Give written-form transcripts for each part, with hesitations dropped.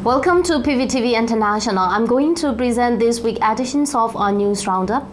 Welcome to PVTV International. I'm going to present this week's editions of our news roundup.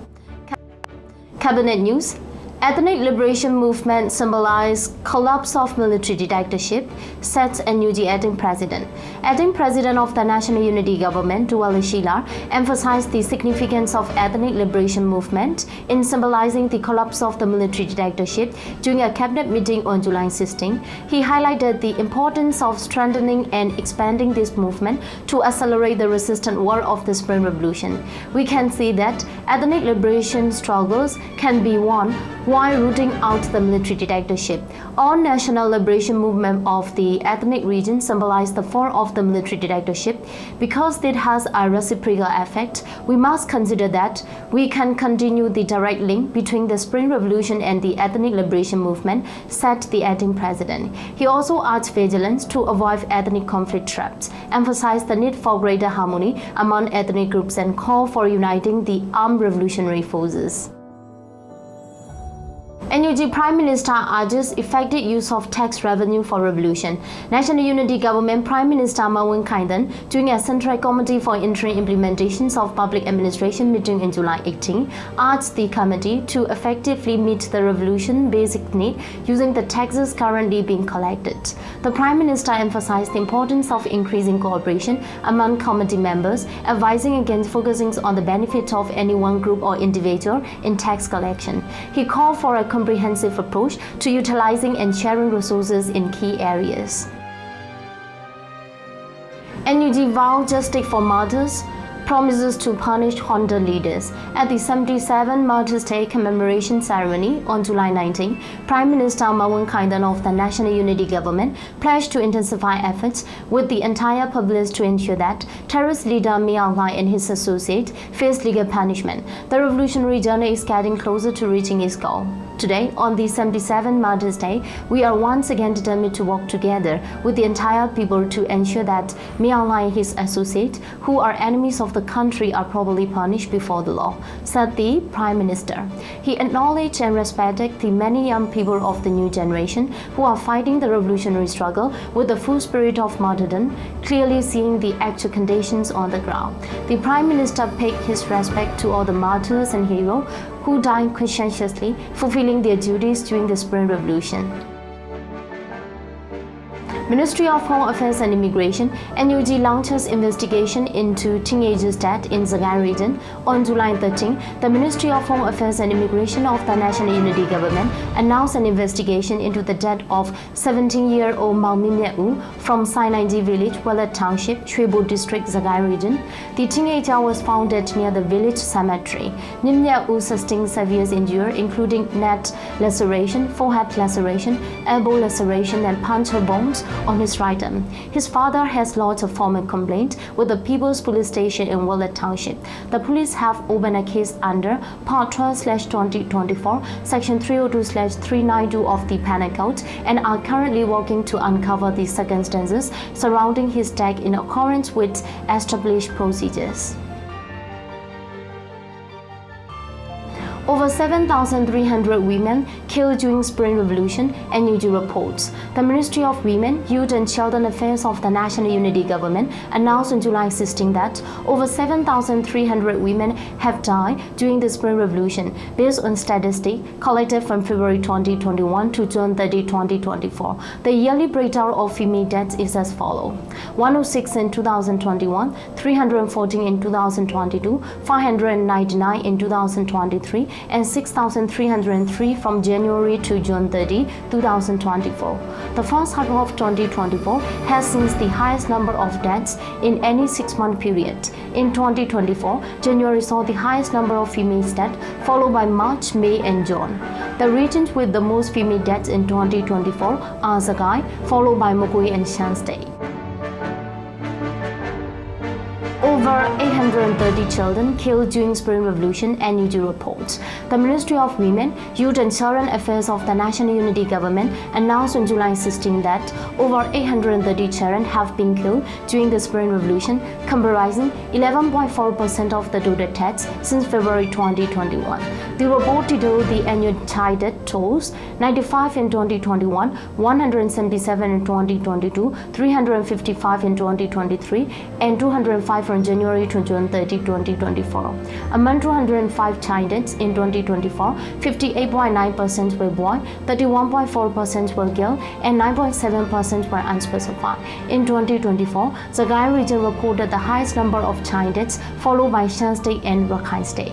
Cabinet news. Ethnic liberation movement Symbolize collapse of military dictatorship, sets NUG acting president. Acting president of the National Unity Government, Duwale Shilar, emphasized the significance of ethnic liberation movement in symbolizing the collapse of the military dictatorship during a cabinet meeting on July 16. He highlighted the importance of strengthening and expanding this movement to accelerate the resistant war of the Spring Revolution. We can see that ethnic liberation struggles can be won while rooting out the military dictatorship. All national liberation movement of the ethnic region symbolize the fall of the military dictatorship. Because it has a reciprocal effect, we must consider that we can continue the direct link between the Spring Revolution and the ethnic liberation movement, said the acting president. He also urged vigilance to avoid ethnic conflict traps, emphasized the need for greater harmony among ethnic groups and called for uniting the armed revolutionary forces. NUG Prime Minister urges effective use of tax revenue for revolution. National Unity Government Prime Minister Mawin Kaidan, during a Central Committee for Interim Implementations of Public Administration meeting in July 18, urged the committee to effectively meet the revolution basic need using the taxes currently being collected. The Prime Minister emphasized the importance of increasing cooperation among committee members, advising against focusing on the benefit of any one group or individual in tax collection. He called for a comprehensive approach to utilizing and sharing resources in key areas. NUG vow justice for martyrs, promises to punish Junta leaders. At the 77 Martyrs Day commemoration ceremony on July 19, Prime Minister Mawin Kaidan of the National Unity Government pledged to intensify efforts with the entire public to ensure that terrorist leader Myanmar and his associates face legal punishment. The revolutionary journey is getting closer to reaching its goal. Today, on the 77 Martyrs Day, we are once again determined to work together with the entire people to ensure that Myanmar and his associates, who are enemies of the country, are properly punished before the law, said the Prime Minister. He acknowledged and respected the many young people of the new generation who are fighting the revolutionary struggle with the full spirit of martyrdom, clearly seeing the actual conditions on the ground. The Prime Minister paid his respect to all the martyrs and heroes who died conscientiously, fulfilling their duties during the Spring Revolution. Ministry of Home Affairs and Immigration, NUG launches investigation into teenagers' death in Sagaing region. On July 13, the Ministry of Home Affairs and Immigration of the National Unity Government announced an investigation into the death of 17-year-old Myanmar from Sagaing village, Wallet Township, Chwebo District, Sagaing region. The teenager was found dead near the village cemetery. Myanmar sustained severe injuries, including neck laceration, forehead laceration, elbow laceration, and puncture wounds on his right arm. His father has lodged a formal complaint with the People's Police Station in Wallet Township. The police have opened a case under Part 12/2024, Section 302/392 of the Penal Code and are currently working to uncover the circumstances surrounding his death in accordance with established procedures. Over 7,300 women killed during Spring Revolution, NUG reports. The Ministry of Women, Youth and Children Affairs of the National Unity Government announced on July 16 that over 7,300 women have died during the Spring Revolution, based on statistics collected from February 2021 to June 30, 2024. The yearly breakdown of female deaths is as follows: 106 in 2021, 314 in 2022, 599 in 2023, and 6,303 from January to June 30, 2024. The first half of 2024 has seen the highest number of deaths in any 6-month period. In 2024, January saw the highest number of female deaths, followed by March, May, and June. The regions with the most female deaths in 2024 are Sagaing, followed by Mukui and Shan State. Over 800 830 children killed during Spring Revolution, NUG reports. The Ministry of Women, Youth and Children Affairs of the National Unity Government announced on July 16 that over 830 children have been killed during the Spring Revolution, comprising 11.4% of the total deaths since February 2021. The report detailed the annual child death tolls: 95 in 2021, 177 in 2022, 355 in 2023, and 205 from January to June 30, 2024. Among 205 child deaths in 2024, 58.9% were boys, 31.4% were girls, and 9.7% were unspecified. In 2024, Sagaing region reported the highest number of child deaths, followed by Shan State and Rakhine State.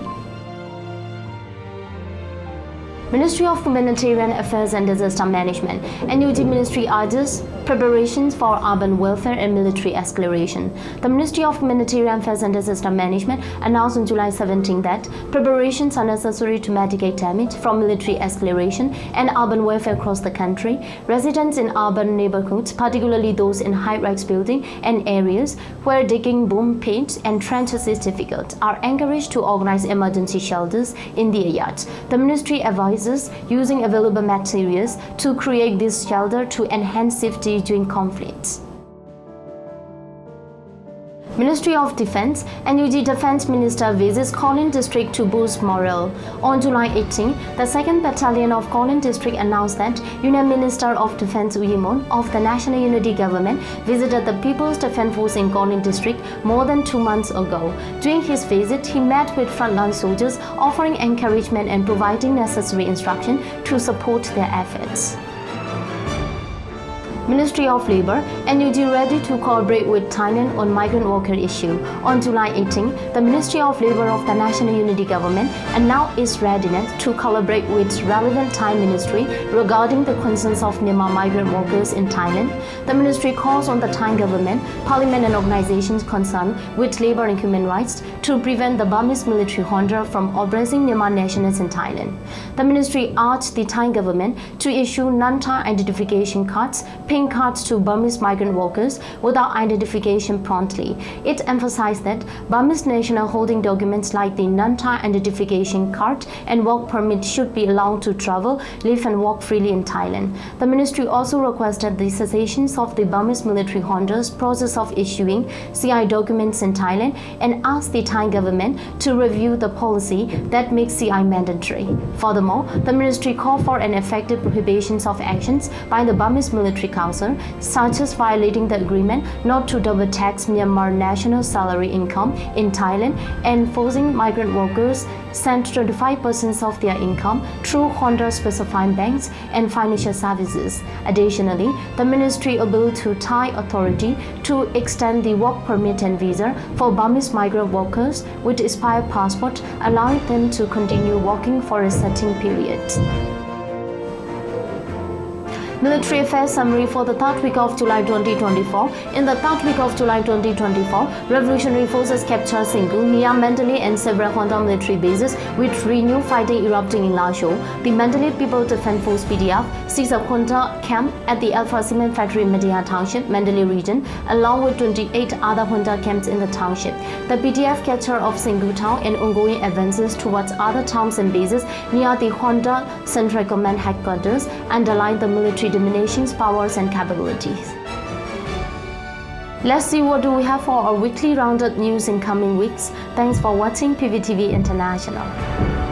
Ministry of Humanitarian Affairs and Disaster Management, NUG Ministry urges preparations for urban welfare and military escalation. The Ministry of Humanitarian Affairs and Disaster Management announced on July 17 that preparations are necessary to mitigate damage from military escalation and urban welfare across the country. Residents in urban neighborhoods, particularly those in high-rise buildings and areas where digging boom pits and trenches is difficult, are encouraged to organize emergency shelters in their yards. The ministry advises using available materials to create this shelter to enhance safety during conflicts. Ministry of Defense, NUG Defense Minister visits Kolin District to boost morale. On July 18, the 2nd Battalion of Kolin District announced that Union Minister of Defense Uyimon of the National Unity Government visited the People's Defense Force in Kolin District more than 2 months ago. During his visit, he met with frontline soldiers, offering encouragement and providing necessary instruction to support their efforts. Ministry of Labour, NUG ready to cooperate with Thailand on migrant worker issue. On July 18, the Ministry of Labour of the National Unity Government announced its readiness to collaborate with relevant Thai ministry regarding the concerns of Myanmar migrant workers in Thailand. The ministry calls on the Thai government, parliament and organizations concerned with labour and human rights to prevent the Burmese military junta from oppressing Myanmar nationals in Thailand. The ministry urged the Thai government to issue non-Thai identification cards, pink cards to Burmese migrant workers without identification promptly. It emphasized that Burmese national holding documents like the non-Thai identification card and work permit should be allowed to travel, live and work freely in Thailand. The ministry also requested the cessation of the Burmese military junta's process of issuing CI documents in Thailand and asked the Thai government to review the policy that makes CI mandatory. Furthermore, the ministry called for an effective prohibition of actions by the Burmese military council, such as violating the agreement not to double tax Myanmar national salary income in Thailand and forcing migrant workers send 25% of their income through junta-specified banks and financial services. Additionally, the ministry appealed to Thai authority to extend the work permit and visa for Burmese migrant workers with expired passport, allowing them to continue working for a certain period. Military Affairs Summary for the third week of July 2024. In the third week of July 2024, Revolutionary Forces captured Singhu, Nia Mandalay and several junta military bases with renewed fighting erupting in Lasho. The Mandalay People Defense Force (PDF) seized a junta camp at the Alpha Cement Factory in Media Township, Mandalay region, along with 28 other junta camps in the township. The PDF capture of Singhu town and ongoing advances towards other towns and bases near the junta Central Command headquarters underline the military domination's powers and capabilities. Let's see what do we have for our weekly roundup news in coming weeks. Thanks for watching PVTV International.